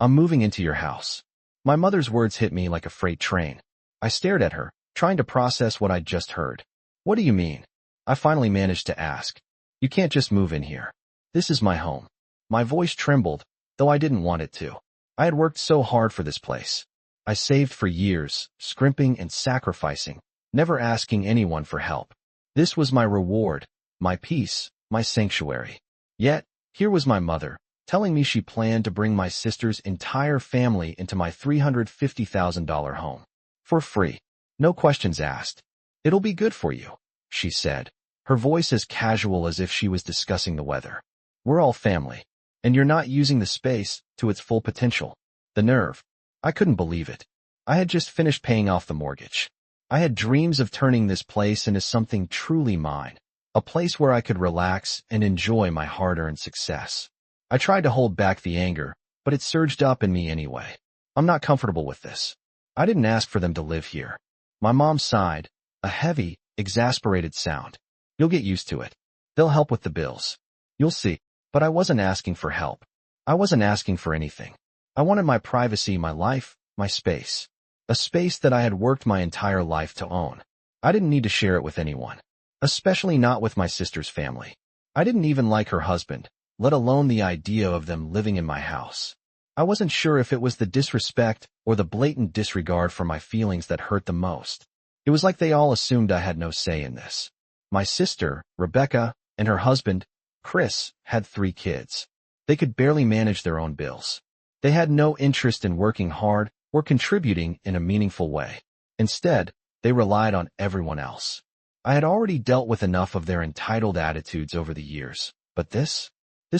I'm moving into your house. My mother's words hit me like a freight train. I stared at her, trying to process what I'd just heard. What do you mean? I finally managed to ask. You can't just move in here. This is my home. My voice trembled, though I didn't want it to. I had worked so hard for this place. I saved for years, scrimping and sacrificing, never asking anyone for help. This was my reward, my peace, my sanctuary. Yet, here was my mother, telling me she planned to bring my sister's entire family into my $350,000 home. For free. No questions asked. It'll be good for you, she said, her voice as casual as if she was discussing the weather. We're all family, and you're not using the space to its full potential. The nerve. I couldn't believe it. I had just finished paying off the mortgage. I had dreams of turning this place into something truly mine, a place where I could relax and enjoy my hard-earned success. I tried to hold back the anger, but it surged up in me anyway. I'm not comfortable with this. I didn't ask for them to live here. My mom sighed, a heavy, exasperated sound. You'll get used to it. They'll help with the bills. You'll see. But I wasn't asking for help. I wasn't asking for anything. I wanted my privacy, my life, my space. A space that I had worked my entire life to own. I didn't need to share it with anyone. Especially not with my sister's family. I didn't even like her husband, let alone the idea of them living in my house. I wasn't sure if it was the disrespect or the blatant disregard for my feelings that hurt the most. It was like they all assumed I had no say in this. My sister, Rebecca, and her husband, Chris, had 3 kids. They could barely manage their own bills. They had no interest in working hard or contributing in a meaningful way. Instead, they relied on everyone else. I had already dealt with enough of their entitled attitudes over the years, but this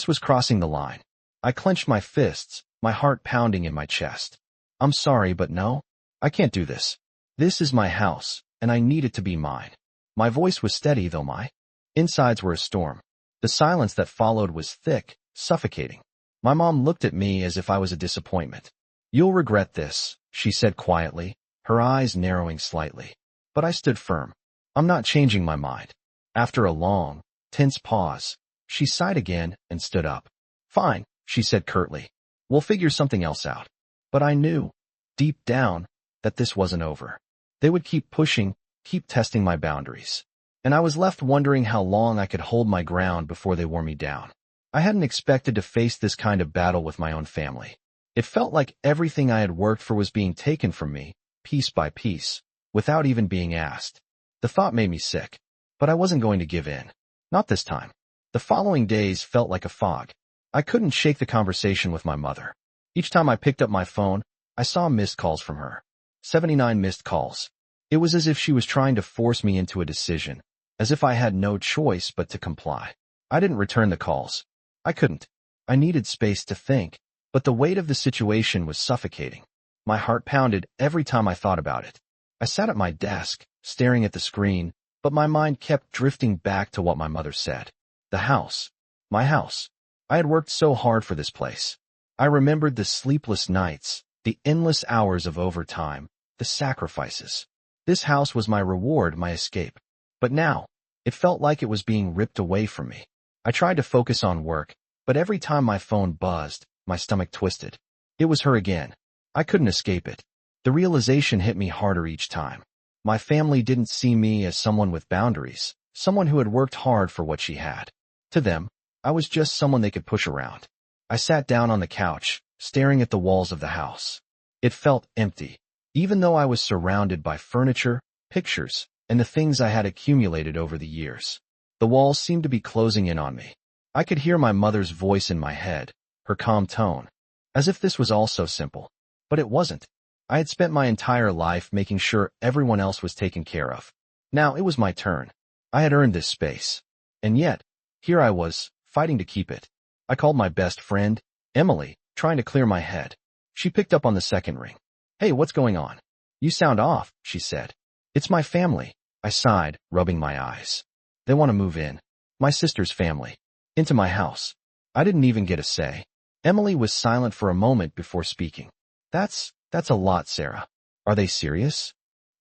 was crossing the line. I clenched my fists, my heart pounding in my chest. I'm sorry, but no, I can't do this. This is my house, and I need it to be mine. My voice was steady, though my insides were a storm. The silence that followed was thick, suffocating. My mom looked at me as if I was a disappointment. You'll regret this, she said quietly, her eyes narrowing slightly. But I stood firm. I'm not changing my mind. After a long, tense pause, she sighed again and stood up. Fine, she said curtly. We'll figure something else out. But I knew, deep down, that this wasn't over. They would keep pushing, keep testing my boundaries. And I was left wondering how long I could hold my ground before they wore me down. I hadn't expected to face this kind of battle with my own family. It felt like everything I had worked for was being taken from me, piece by piece, without even being asked. The thought made me sick, but I wasn't going to give in. Not this time. The following days felt like a fog. I couldn't shake the conversation with my mother. Each time I picked up my phone, I saw missed calls from her. 79 missed calls. It was as if she was trying to force me into a decision, as if I had no choice but to comply. I didn't return the calls. I couldn't. I needed space to think, but the weight of the situation was suffocating. My heart pounded every time I thought about it. I sat at my desk, staring at the screen, but my mind kept drifting back to what my mother said. The house. My house. I had worked so hard for this place. I remembered the sleepless nights, the endless hours of overtime, the sacrifices. This house was my reward, my escape. But now, it felt like it was being ripped away from me. I tried to focus on work, but every time my phone buzzed, my stomach twisted. It was her again. I couldn't escape it. The realization hit me harder each time. My family didn't see me as someone with boundaries, someone who had worked hard for what she had. To them, I was just someone they could push around. I sat down on the couch, staring at the walls of the house. It felt empty, even though I was surrounded by furniture, pictures, and the things I had accumulated over the years. The walls seemed to be closing in on me. I could hear my mother's voice in my head, her calm tone, as if this was all so simple. But it wasn't. I had spent my entire life making sure everyone else was taken care of. Now it was my turn. I had earned this space. And yet, here I was, fighting to keep it. I called my best friend, Emily, trying to clear my head. She picked up on the second ring. Hey, what's going on? You sound off, she said. It's my family, I sighed, rubbing my eyes. They want to move in. My sister's family. Into my house. I didn't even get a say. Emily was silent for a moment before speaking. That's a lot, Sarah. Are they serious?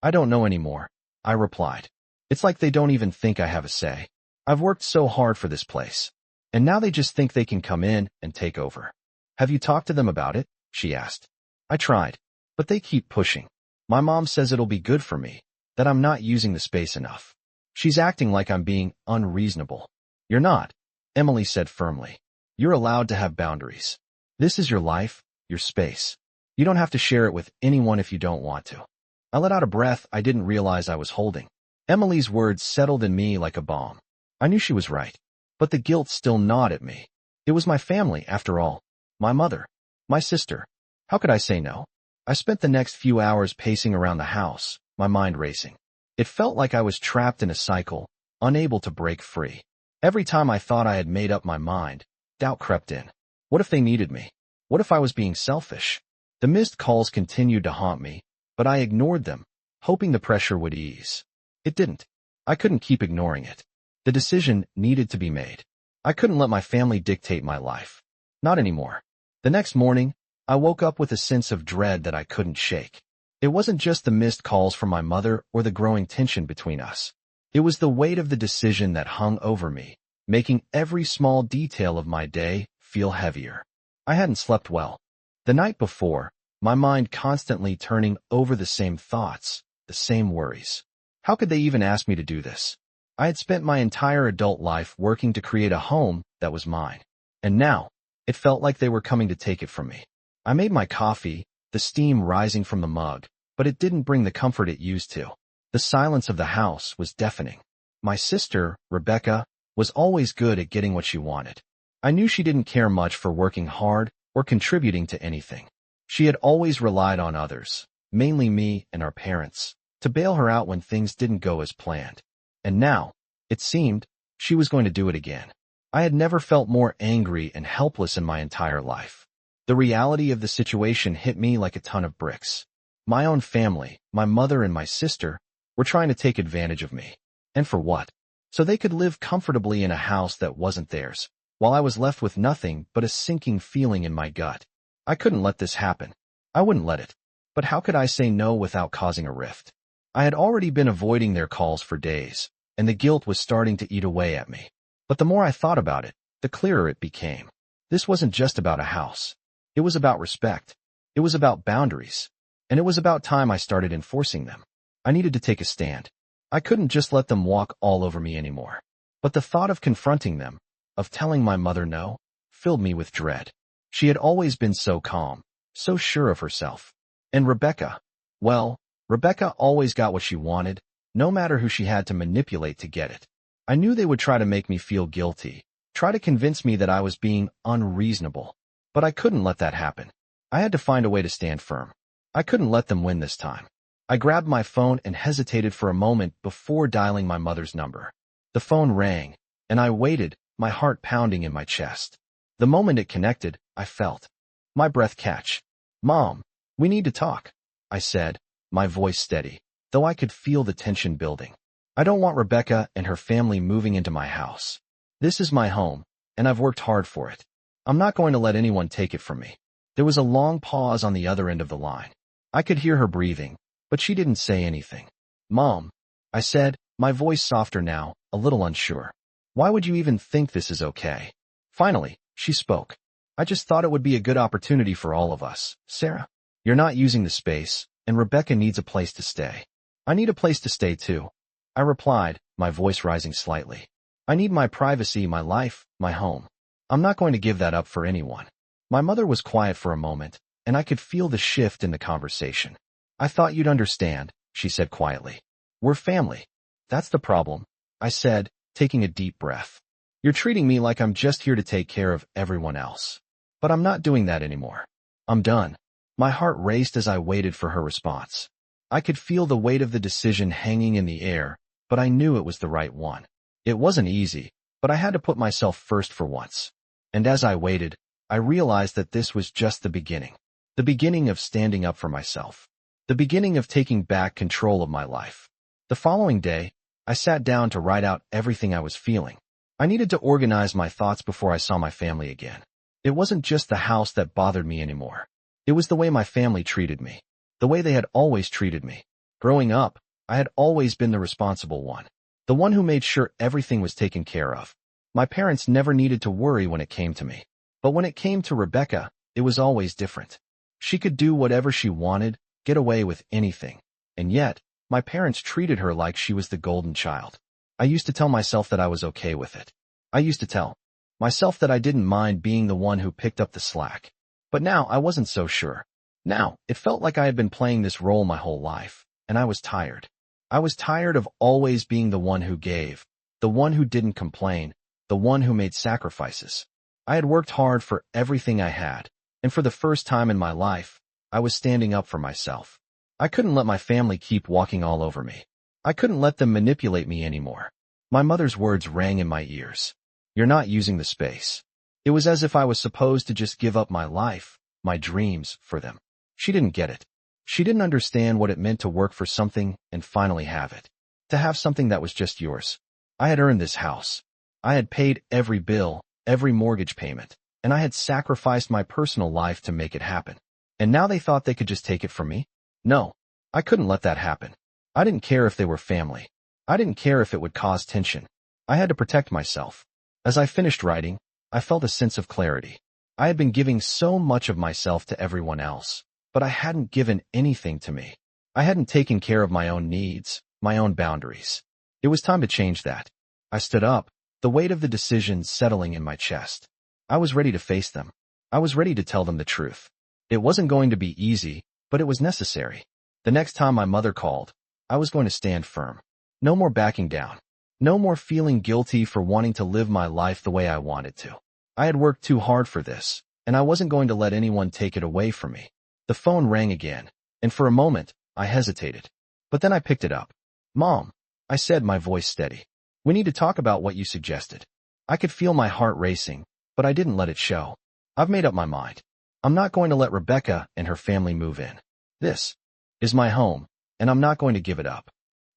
I don't know anymore, I replied. It's like they don't even think I have a say. I've worked so hard for this place. And now they just think they can come in and take over. Have you talked to them about it? she asked. I tried, but they keep pushing. My mom says it'll be good for me, that I'm not using the space enough. She's acting like I'm being unreasonable. You're not, Emily said firmly. You're allowed to have boundaries. This is your life, your space. You don't have to share it with anyone if you don't want to. I let out a breath I didn't realize I was holding. Emily's words settled in me like a bomb. I knew she was right, but the guilt still gnawed at me. It was my family, after all. My mother. My sister. How could I say no? I spent the next few hours pacing around the house, my mind racing. It felt like I was trapped in a cycle, unable to break free. Every time I thought I had made up my mind, doubt crept in. What if they needed me? What if I was being selfish? The missed calls continued to haunt me, but I ignored them, hoping the pressure would ease. It didn't. I couldn't keep ignoring it. The decision needed to be made. I couldn't let my family dictate my life. Not anymore. The next morning, I woke up with a sense of dread that I couldn't shake. It wasn't just the missed calls from my mother or the growing tension between us. It was the weight of the decision that hung over me, making every small detail of my day feel heavier. I hadn't slept well. The night before, my mind constantly turning over the same thoughts, the same worries. How could they even ask me to do this? I had spent my entire adult life working to create a home that was mine. And now, it felt like they were coming to take it from me. I made my coffee, the steam rising from the mug, but it didn't bring the comfort it used to. The silence of the house was deafening. My sister, Rebecca, was always good at getting what she wanted. I knew she didn't care much for working hard or contributing to anything. She had always relied on others, mainly me and our parents, to bail her out when things didn't go as planned. And now, it seemed, she was going to do it again. I had never felt more angry and helpless in my entire life. The reality of the situation hit me like a ton of bricks. My own family, my mother and my sister, were trying to take advantage of me. And for what? So they could live comfortably in a house that wasn't theirs, while I was left with nothing but a sinking feeling in my gut. I couldn't let this happen. I wouldn't let it. But how could I say no without causing a rift? I had already been avoiding their calls for days, and the guilt was starting to eat away at me. But the more I thought about it, the clearer it became. This wasn't just about a house. It was about respect. It was about boundaries. And it was about time I started enforcing them. I needed to take a stand. I couldn't just let them walk all over me anymore. But the thought of confronting them, of telling my mother no, filled me with dread. She had always been so calm, so sure of herself. And Rebecca, well, Rebecca always got what she wanted, no matter who she had to manipulate to get it. I knew they would try to make me feel guilty, try to convince me that I was being unreasonable. But I couldn't let that happen. I had to find a way to stand firm. I couldn't let them win this time. I grabbed my phone and hesitated for a moment before dialing my mother's number. The phone rang, and I waited, my heart pounding in my chest. The moment it connected, I felt my breath catch. "Mom, we need to talk," I said, my voice steady, though I could feel the tension building. "I don't want Rebecca and her family moving into my house. This is my home, and I've worked hard for it. I'm not going to let anyone take it from me." There was a long pause on the other end of the line. I could hear her breathing, but she didn't say anything. "Mom," I said, my voice softer now, a little unsure. "Why would you even think this is okay?" Finally, she spoke. "I just thought it would be a good opportunity for all of us, Sarah. You're not using the space, and Rebecca needs a place to stay. I need a place to stay too," I replied, my voice rising slightly. "I need my privacy, my life, my home. I'm not going to give that up for anyone." My mother was quiet for a moment, and I could feel the shift in the conversation. "I thought you'd understand," she said quietly. "We're family." "That's the problem," I said, taking a deep breath. "You're treating me like I'm just here to take care of everyone else. But I'm not doing that anymore. I'm done." My heart raced as I waited for her response. I could feel the weight of the decision hanging in the air, but I knew it was the right one. It wasn't easy, but I had to put myself first for once. And as I waited, I realized that this was just the beginning. The beginning of standing up for myself. The beginning of taking back control of my life. The following day, I sat down to write out everything I was feeling. I needed to organize my thoughts before I saw my family again. It wasn't just the house that bothered me anymore. It was the way my family treated me. The way they had always treated me. Growing up, I had always been the responsible one. The one who made sure everything was taken care of. My parents never needed to worry when it came to me. But when it came to Rebecca, it was always different. She could do whatever she wanted, get away with anything. And yet, my parents treated her like she was the golden child. I used to tell myself that I was okay with it. I used to tell myself that I didn't mind being the one who picked up the slack. But now I wasn't so sure. Now, it felt like I had been playing this role my whole life, and I was tired. I was tired of always being the one who gave, the one who didn't complain, the one who made sacrifices. I had worked hard for everything I had, and for the first time in my life, I was standing up for myself. I couldn't let my family keep walking all over me. I couldn't let them manipulate me anymore. My mother's words rang in my ears. You're not using the space. It was as if I was supposed to just give up my life, my dreams, for them. She didn't get it. She didn't understand what it meant to work for something and finally have it. To have something that was just yours. I had earned this house. I had paid every bill, every mortgage payment, and I had sacrificed my personal life to make it happen. And now they thought they could just take it from me? No, I couldn't let that happen. I didn't care if they were family. I didn't care if it would cause tension. I had to protect myself. As I finished writing, I felt a sense of clarity. I had been giving so much of myself to everyone else, but I hadn't given anything to me. I hadn't taken care of my own needs, my own boundaries. It was time to change that. I stood up, the weight of the decision settling in my chest. I was ready to face them. I was ready to tell them the truth. It wasn't going to be easy, but it was necessary. The next time my mother called, I was going to stand firm. No more backing down. No more feeling guilty for wanting to live my life the way I wanted to. I had worked too hard for this, and I wasn't going to let anyone take it away from me. The phone rang again, and for a moment, I hesitated. But then I picked it up. Mom, I said, my voice steady. We need to talk about what you suggested. I could feel my heart racing, but I didn't let it show. I've made up my mind. I'm not going to let Rebecca and her family move in. This is my home, and I'm not going to give it up.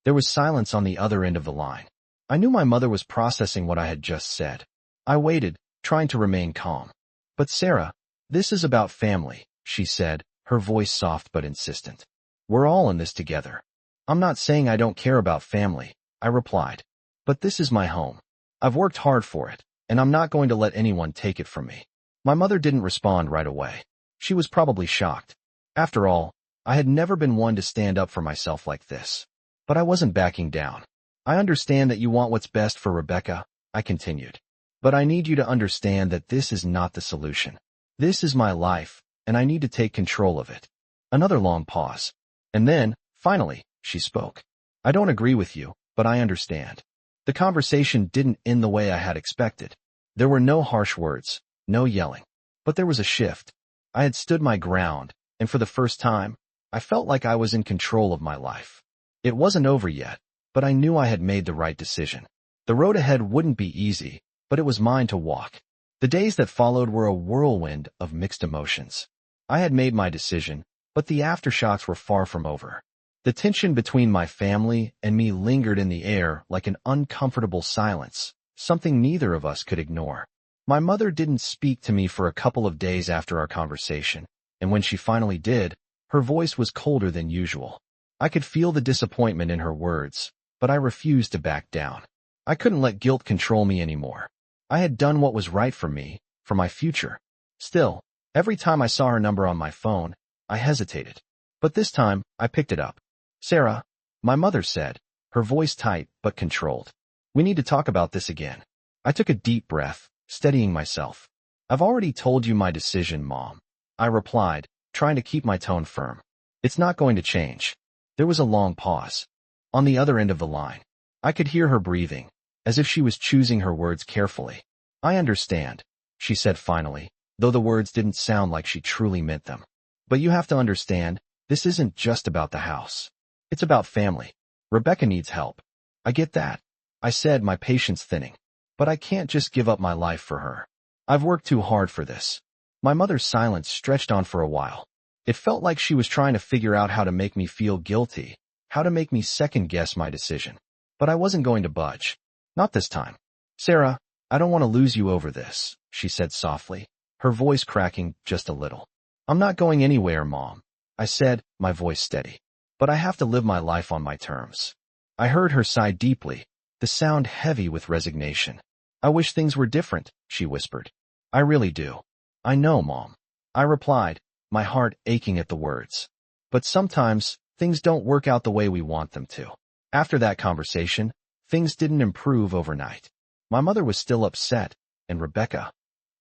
There was silence on the other end of the line. I knew my mother was processing what I had just said. I waited, trying to remain calm. But Sarah, this is about family, she said, her voice soft but insistent. We're all in this together. I'm not saying I don't care about family, I replied. But this is my home. I've worked hard for it, and I'm not going to let anyone take it from me. My mother didn't respond right away. She was probably shocked. After all, I had never been one to stand up for myself like this. But I wasn't backing down. I understand that you want what's best for Rebecca, I continued. But I need you to understand that this is not the solution. This is my life, and I need to take control of it. Another long pause. And then, finally, she spoke. I don't agree with you, but I understand. The conversation didn't end the way I had expected. There were no harsh words, no yelling. But there was a shift. I had stood my ground, and for the first time, I felt like I was in control of my life. It wasn't over yet, but I knew I had made the right decision. The road ahead wouldn't be easy, but it was mine to walk. The days that followed were a whirlwind of mixed emotions. I had made my decision, but the aftershocks were far from over. The tension between my family and me lingered in the air like an uncomfortable silence, something neither of us could ignore. My mother didn't speak to me for a couple of days after our conversation, and when she finally did, her voice was colder than usual. I could feel the disappointment in her words, but I refused to back down. I couldn't let guilt control me anymore. I had done what was right for me, for my future. Still, every time I saw her number on my phone, I hesitated. But this time, I picked it up. Sarah, my mother said, her voice tight but controlled. We need to talk about this again. I took a deep breath, steadying myself. I've already told you my decision, Mom, I replied, trying to keep my tone firm. It's not going to change. There was a long pause. On the other end of the line, I could hear her breathing, as if she was choosing her words carefully. I understand, she said finally, though the words didn't sound like she truly meant them. But you have to understand, this isn't just about the house. It's about family. Rebecca needs help. I get that, I said, my patience thinning. But I can't just give up my life for her. I've worked too hard for this. My mother's silence stretched on for a while. It felt like she was trying to figure out how to make me feel guilty, how to make me second-guess my decision. But I wasn't going to budge. Not this time. Sarah, I don't want to lose you over this, she said softly, her voice cracking just a little. I'm not going anywhere, Mom, I said, my voice steady. But I have to live my life on my terms. I heard her sigh deeply, the sound heavy with resignation. I wish things were different, she whispered. I really do. I know, Mom, I replied, my heart aching at the words. But sometimes, things don't work out the way we want them to. After that conversation, things didn't improve overnight. My mother was still upset, and Rebecca,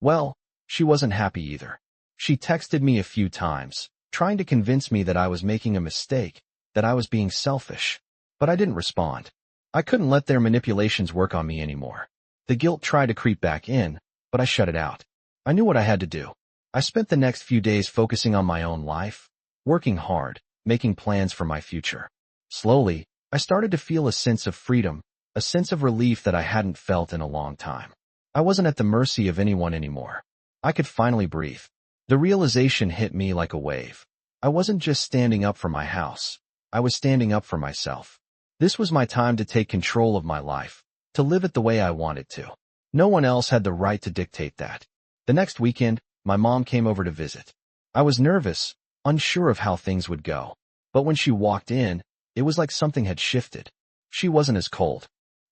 well, she wasn't happy either. She texted me a few times, trying to convince me that I was making a mistake, that I was being selfish. But I didn't respond. I couldn't let their manipulations work on me anymore. The guilt tried to creep back in, but I shut it out. I knew what I had to do. I spent the next few days focusing on my own life, working hard, making plans for my future. Slowly, I started to feel a sense of freedom, a sense of relief that I hadn't felt in a long time. I wasn't at the mercy of anyone anymore. I could finally breathe. The realization hit me like a wave. I wasn't just standing up for my house. I was standing up for myself. This was my time to take control of my life, to live it the way I wanted to. No one else had the right to dictate that. The next weekend, my mom came over to visit. I was nervous, unsure of how things would go. But when she walked in, it was like something had shifted. She wasn't as cold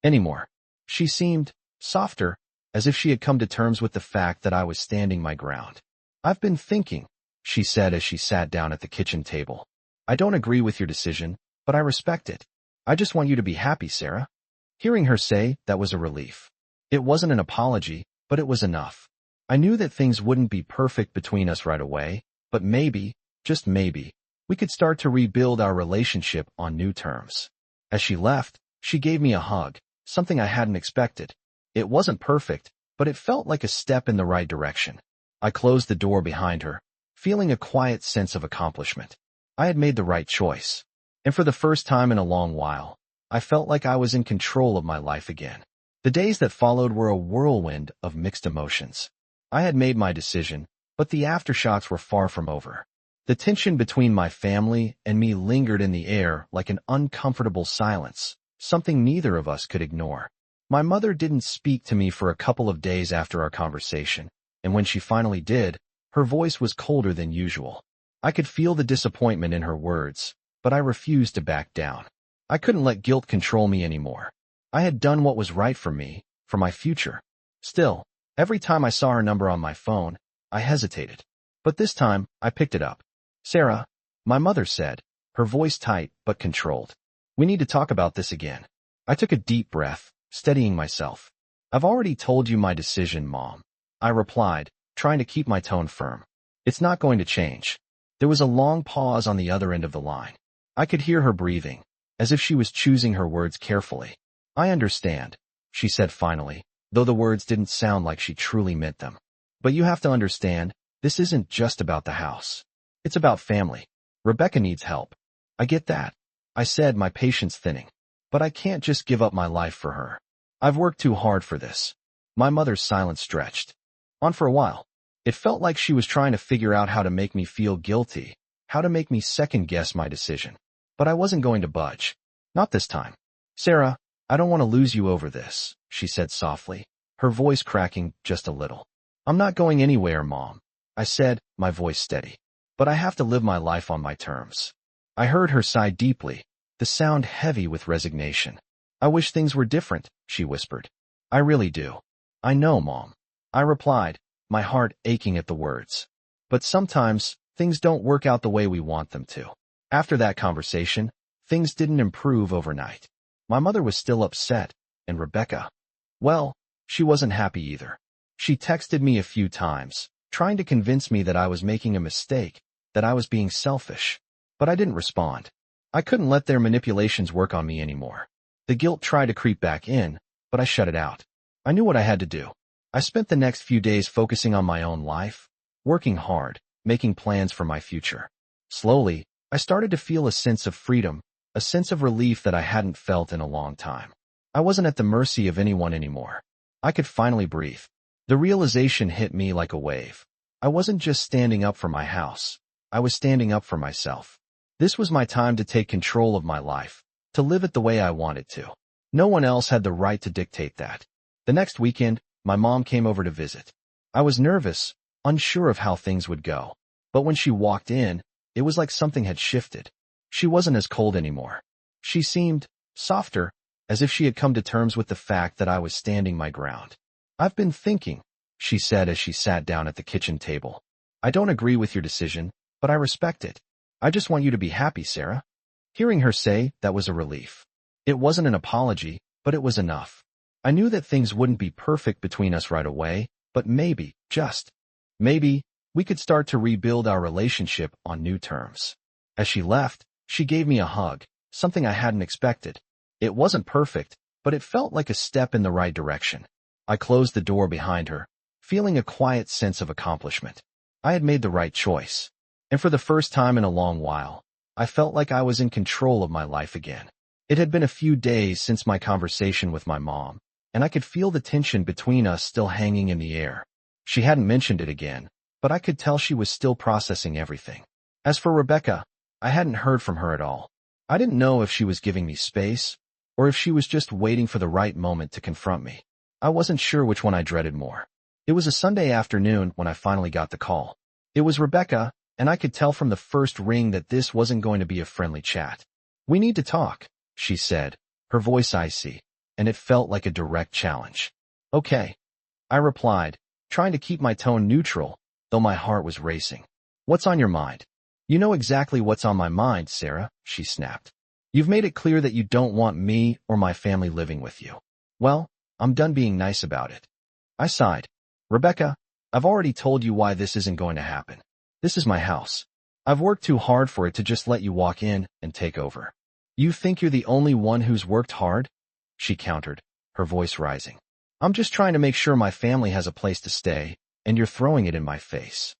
anymore. She seemed softer, as if she had come to terms with the fact that I was standing my ground. "I've been thinking," she said as she sat down at the kitchen table. "I don't agree with your decision, but I respect it. I just want you to be happy, Sarah." Hearing her say that was a relief. It wasn't an apology, but it was enough. I knew that things wouldn't be perfect between us right away, but maybe, just maybe, we could start to rebuild our relationship on new terms. As she left, she gave me a hug, something I hadn't expected. It wasn't perfect, but it felt like a step in the right direction. I closed the door behind her, feeling a quiet sense of accomplishment. I had made the right choice. And for the first time in a long while, I felt like I was in control of my life again. The days that followed were a whirlwind of mixed emotions. I had made my decision, but the aftershocks were far from over. The tension between my family and me lingered in the air like an uncomfortable silence, something neither of us could ignore. My mother didn't speak to me for a couple of days after our conversation, and when she finally did, her voice was colder than usual. I could feel the disappointment in her words, but I refused to back down. I couldn't let guilt control me anymore. I had done what was right for me, for my future. Still, every time I saw her number on my phone, I hesitated. But this time, I picked it up. "Sarah," my mother said, her voice tight but controlled. "We need to talk about this again." I took a deep breath, steadying myself. "I've already told you my decision, Mom," I replied, trying to keep my tone firm. "It's not going to change." There was a long pause on the other end of the line. I could hear her breathing, as if she was choosing her words carefully. "I understand," she said finally, though the words didn't sound like she truly meant them. "But you have to understand, this isn't just about the house. It's about family. Rebecca needs help." "I get that," I said, my patience thinning. "But I can't just give up my life for her. I've worked too hard for this." My mother's silence stretched on for a while. It felt like she was trying to figure out how to make me feel guilty, how to make me second-guess my decision. But I wasn't going to budge. Not this time. "Sarah, I don't want to lose you over this," she said softly, her voice cracking just a little. "I'm not going anywhere, Mom," I said, my voice steady. "But I have to live my life on my terms." I heard her sigh deeply, the sound heavy with resignation. "I wish things were different," she whispered. "I really do." "I know, Mom," I replied, my heart aching at the words. But sometimes, things don't work out the way we want them to. After that conversation, things didn't improve overnight. My mother was still upset, and Rebecca, well, she wasn't happy either. She texted me a few times, trying to convince me that I was making a mistake, that I was being selfish. But I didn't respond. I couldn't let their manipulations work on me anymore. The guilt tried to creep back in, but I shut it out. I knew what I had to do. I spent the next few days focusing on my own life, working hard, making plans for my future. Slowly, I started to feel a sense of freedom, a sense of relief that I hadn't felt in a long time. I wasn't at the mercy of anyone anymore. I could finally breathe. The realization hit me like a wave. I wasn't just standing up for my house. I was standing up for myself. This was my time to take control of my life, to live it the way I wanted to. No one else had the right to dictate that. The next weekend, my mom came over to visit. I was nervous, unsure of how things would go. But when she walked in, it was like something had shifted. She wasn't as cold anymore. She seemed softer, as if she had come to terms with the fact that I was standing my ground. "I've been thinking," she said as she sat down at the kitchen table. "I don't agree with your decision, but I respect it. I just want you to be happy, Sarah. Hearing her say that was a relief. It wasn't an apology, but it was enough. I knew that things wouldn't be perfect between us right away, but maybe, just maybe, we could start to rebuild our relationship on new terms. As she left, she gave me a hug, something I hadn't expected. It wasn't perfect, but it felt like a step in the right direction. I closed the door behind her, feeling a quiet sense of accomplishment. I had made the right choice. And for the first time in a long while, I felt like I was in control of my life again. It had been a few days since my conversation with my mom, and I could feel the tension between us still hanging in the air. She hadn't mentioned it again, but I could tell she was still processing everything. As for Rebecca, I hadn't heard from her at all. I didn't know if she was giving me space, or if she was just waiting for the right moment to confront me. I wasn't sure which one I dreaded more. It was a Sunday afternoon when I finally got the call. It was Rebecca, and I could tell from the first ring that this wasn't going to be a friendly chat. "We need to talk," she said, her voice icy, and it felt like a direct challenge. "Okay," I replied, trying to keep my tone neutral, though my heart was racing. "What's on your mind?" "You know exactly what's on my mind, Sarah," she snapped. "You've made it clear that you don't want me or my family living with you. Well, I'm done being nice about it." I sighed. "Rebecca, I've already told you why this isn't going to happen. This is my house. I've worked too hard for it to just let you walk in and take over." "You think you're the only one who's worked hard?" she countered, her voice rising. "I'm just trying to make sure my family has a place to stay, and you're throwing it in my face."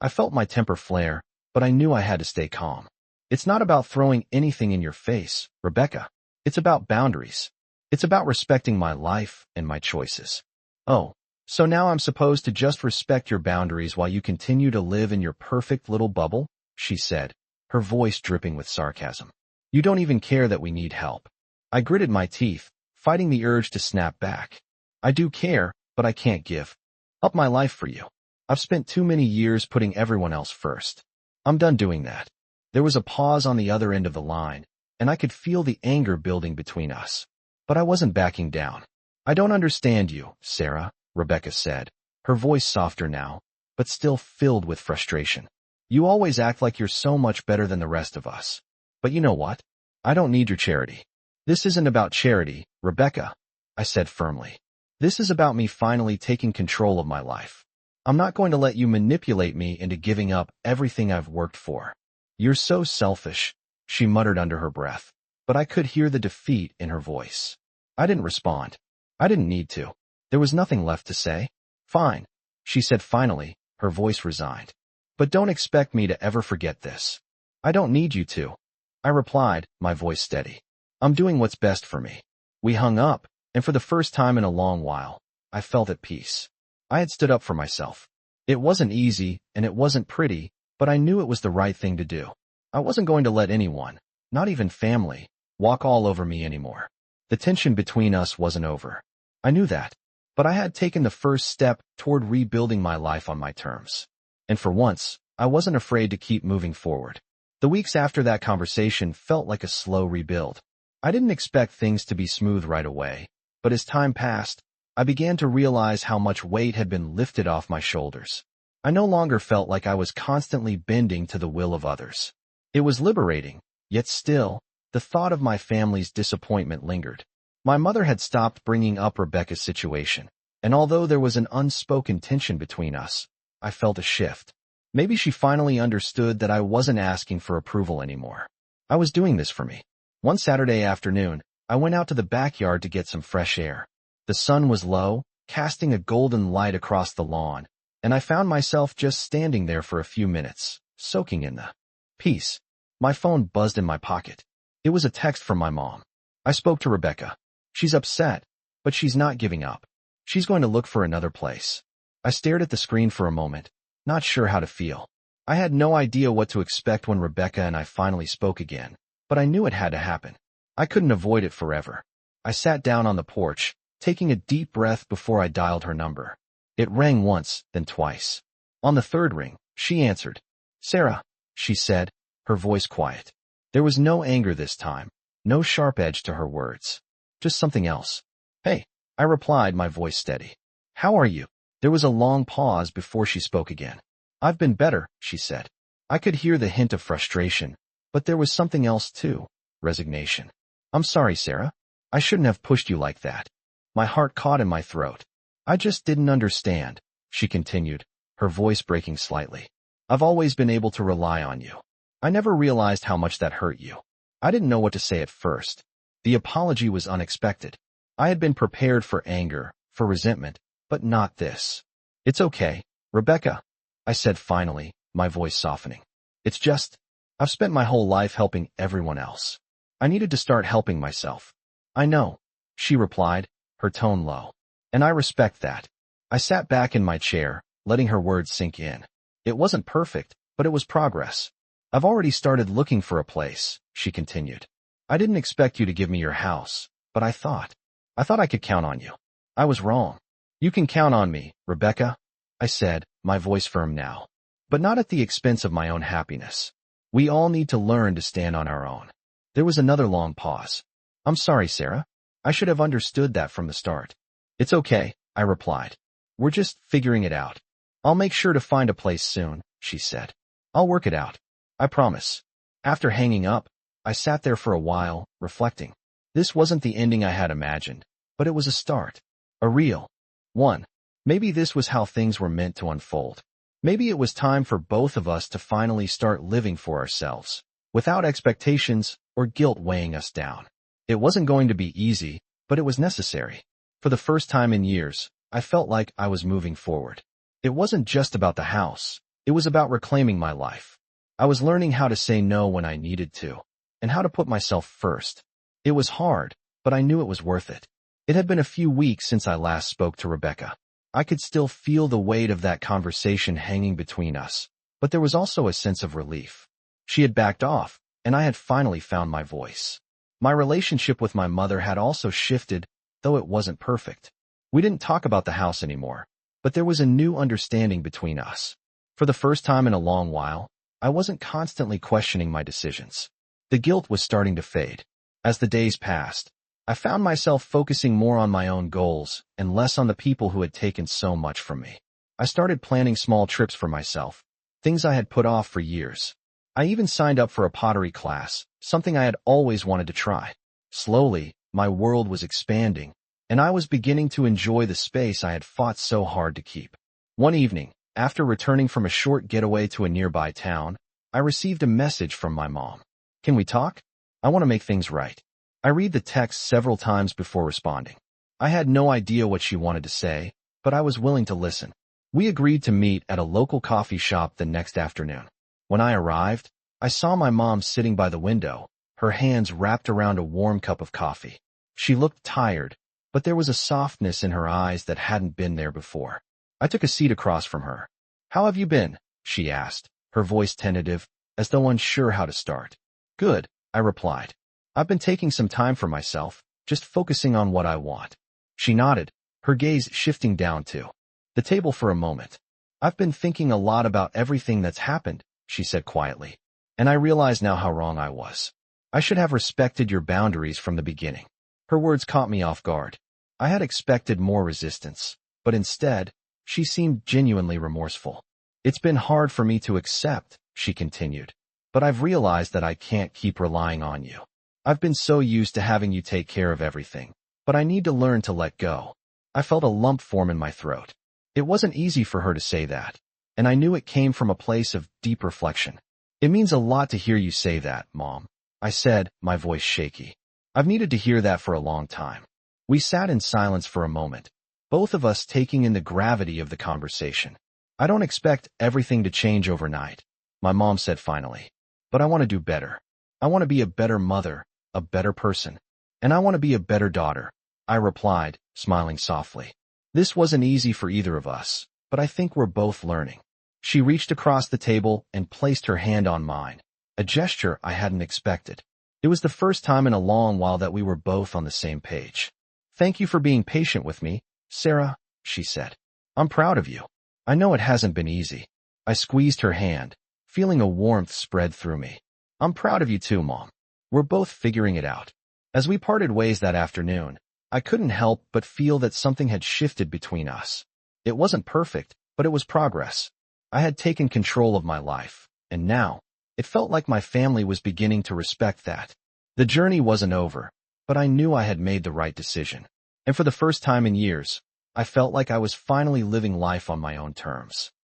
I felt my temper flare, but I knew I had to stay calm. "It's not about throwing anything in your face, Rebecca. It's about boundaries. It's about respecting my life and my choices." "Oh, so now I'm supposed to just respect your boundaries while you continue to live in your perfect little bubble?" she said, her voice dripping with sarcasm. "You don't even care that we need help." I gritted my teeth, fighting the urge to snap back. "I do care, but I can't give up my life for you. I've spent too many years putting everyone else first. I'm done doing that." There was a pause on the other end of the line, and I could feel the anger building between us. But I wasn't backing down. "I don't understand you, Sarah," Rebecca said, her voice softer now, but still filled with frustration. "You always act like you're so much better than the rest of us. But you know what? I don't need your charity." "This isn't about charity, Rebecca," I said firmly. "This is about me finally taking control of my life. I'm not going to let you manipulate me into giving up everything I've worked for." "You're so selfish," she muttered under her breath, but I could hear the defeat in her voice. I didn't respond. I didn't need to. There was nothing left to say. "Fine," she said finally, her voice resigned. "But don't expect me to ever forget this." "I don't need you to," I replied, my voice steady. "I'm doing what's best for me." We hung up, and for the first time in a long while, I felt at peace. I had stood up for myself. It wasn't easy, and it wasn't pretty, but I knew it was the right thing to do. I wasn't going to let anyone, not even family, walk all over me anymore. The tension between us wasn't over. I knew that, but I had taken the first step toward rebuilding my life on my terms. And for once, I wasn't afraid to keep moving forward. The weeks after that conversation felt like a slow rebuild. I didn't expect things to be smooth right away, but as time passed, I began to realize how much weight had been lifted off my shoulders. I no longer felt like I was constantly bending to the will of others. It was liberating, yet still, the thought of my family's disappointment lingered. My mother had stopped bringing up Rebecca's situation, and although there was an unspoken tension between us, I felt a shift. Maybe she finally understood that I wasn't asking for approval anymore. I was doing this for me. One Saturday afternoon, I went out to the backyard to get some fresh air. The sun was low, casting a golden light across the lawn, and I found myself just standing there for a few minutes, soaking in the peace. My phone buzzed in my pocket. It was a text from my mom. I spoke to Rebecca. She's upset, but she's not giving up. She's going to look for another place. I stared at the screen for a moment, not sure how to feel. I had no idea what to expect when Rebecca and I finally spoke again, but I knew it had to happen. I couldn't avoid it forever. I sat down on the porch, taking a deep breath before I dialed her number. It rang once, then twice. On the third ring, she answered. "Sarah," she said, her voice quiet. There was no anger this time, no sharp edge to her words. Just something else. "Hey," I replied, my voice steady. "How are you?" There was a long pause before she spoke again. "I've been better," she said. I could hear the hint of frustration, but there was something else too, resignation. I'm sorry, Sarah. I shouldn't have pushed you like that. My heart caught in my throat. I just didn't understand, she continued, her voice breaking slightly. I've always been able to rely on you. I never realized how much that hurt you. I didn't know what to say at first. The apology was unexpected. I had been prepared for anger, for resentment, but not this. It's okay, Rebecca, I said finally, my voice softening. It's just, I've spent my whole life helping everyone else. I needed to start helping myself. I know, she replied, her tone low. And I respect that. I sat back in my chair, letting her words sink in. It wasn't perfect, but it was progress. I've already started looking for a place, she continued. I didn't expect you to give me your house, but I thought I could count on you. I was wrong. You can count on me, Rebecca, I said, my voice firm now. But not at the expense of my own happiness. We all need to learn to stand on our own. There was another long pause. I'm sorry, Sarah. I should have understood that from the start. It's okay, I replied. We're just figuring it out. I'll make sure to find a place soon, she said. I'll work it out. I promise. After hanging up, I sat there for a while, reflecting. This wasn't the ending I had imagined, but it was a start. A real one. Maybe this was how things were meant to unfold. Maybe it was time for both of us to finally start living for ourselves, without expectations or guilt weighing us down. It wasn't going to be easy, but it was necessary. For the first time in years, I felt like I was moving forward. It wasn't just about the house. It was about reclaiming my life. I was learning how to say no when I needed to, and how to put myself first. It was hard, but I knew it was worth it. It had been a few weeks since I last spoke to Rebecca. I could still feel the weight of that conversation hanging between us, but there was also a sense of relief. She had backed off, and I had finally found my voice. My relationship with my mother had also shifted, though it wasn't perfect. We didn't talk about the house anymore, but there was a new understanding between us. For the first time in a long while, I wasn't constantly questioning my decisions. The guilt was starting to fade. As the days passed, I found myself focusing more on my own goals and less on the people who had taken so much from me. I started planning small trips for myself, things I had put off for years. I even signed up for a pottery class, something I had always wanted to try. Slowly, my world was expanding, and I was beginning to enjoy the space I had fought so hard to keep. One evening, after returning from a short getaway to a nearby town, I received a message from my mom. Can we talk? I want to make things right. I read the text several times before responding. I had no idea what she wanted to say, but I was willing to listen. We agreed to meet at a local coffee shop the next afternoon. When I arrived, I saw my mom sitting by the window, her hands wrapped around a warm cup of coffee. She looked tired, but there was a softness in her eyes that hadn't been there before. I took a seat across from her. How have you been? She asked, her voice tentative, as though unsure how to start. Good, I replied. I've been taking some time for myself, just focusing on what I want. She nodded, her gaze shifting down to the table for a moment. I've been thinking a lot about everything that's happened, she said quietly. And I realize now how wrong I was. I should have respected your boundaries from the beginning. Her words caught me off guard. I had expected more resistance, but instead, she seemed genuinely remorseful. It's been hard for me to accept, she continued, but I've realized that I can't keep relying on you. I've been so used to having you take care of everything, but I need to learn to let go. I felt a lump form in my throat. It wasn't easy for her to say that, and I knew it came from a place of deep reflection. It means a lot to hear you say that, Mom, I said, my voice shaky. I've needed to hear that for a long time. We sat in silence for a moment, both of us taking in the gravity of the conversation. I don't expect everything to change overnight, my mom said finally, but I want to do better. I want to be a better mother, a better person, and I want to be a better daughter, I replied, smiling softly. This wasn't easy for either of us, but I think we're both learning. She reached across the table and placed her hand on mine, a gesture I hadn't expected. It was the first time in a long while that we were both on the same page. Thank you for being patient with me, Sarah, she said. I'm proud of you. I know it hasn't been easy. I squeezed her hand, feeling a warmth spread through me. I'm proud of you too, Mom. We're both figuring it out. As we parted ways that afternoon, I couldn't help but feel that something had shifted between us. It wasn't perfect, but it was progress. I had taken control of my life, And now, it felt like my family was beginning to respect that. The journey wasn't over, but I knew I had made the right decision. And for the first time in years, I felt like I was finally living life on my own terms.